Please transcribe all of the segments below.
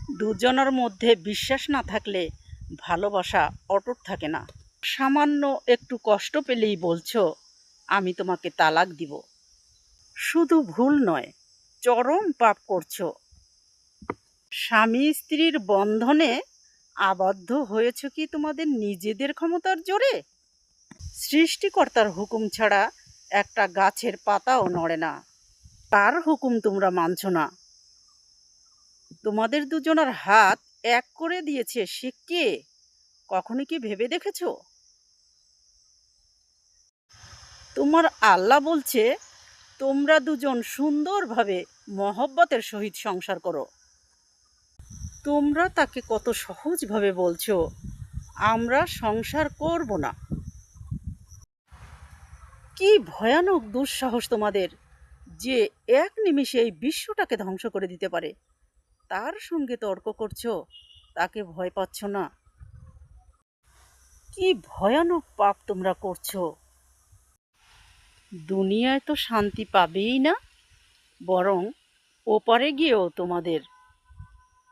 দুজনের মধ্যে বিশ্বাস না থাকলে ভালোবাসা অটুট থাকে না। সামান্য একটু কষ্ট পেলেই বলছো আমি তোমাকে তালাক দিব। শুধু ভুল নয়, চরম পাপ করছো। স্বামী স্ত্রীর বন্ধনে আবদ্ধ হয়েছ কি তোমাদের নিজেদের ক্ষমতার জোরে? সৃষ্টিকর্তার হুকুম ছাড়া একটা গাছের পাতাও নড়ে না। তার হুকুম তোমরা মানছ না। তোমাদের দুজনের হাত এক করে দিয়েছে সে কে? কখনো কি ভেবে দেখেছো? তোমার আল্লাহ বলছে তোমরা দুজন সুন্দরভাবে মহব্বতের সহিত সংসার করো। তোমরা তাকে কত সহজভাবে বলছো আমরা সংসার করব না। কি ভয়ানক দুঃসাহস তোমাদের, যে এক নিমিষে এই বিশ্বটাকে ধ্বংস করে দিতে পারে। তার সঙ্গে তর্ক করছো, তাকে ভয় পাচ্ছ না? কি ভয়ানক পাপ তোমরা করছো। দুনিয়ায় তো শান্তি পাবেই না, বরং ওপারে গিয়েও তোমাদের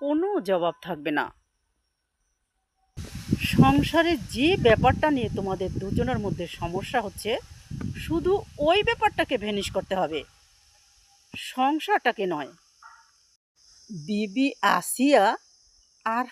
কোনো জবাব থাকবে না। সংসারে যে ব্যাপারটা নিয়ে তোমাদের দুজনের মধ্যে সমস্যা হচ্ছে, শুধু ওই ব্যাপারটাকে ভ্যানিশ করতে হবে, সংসারটাকে নয়। বিবি আসিয়া আর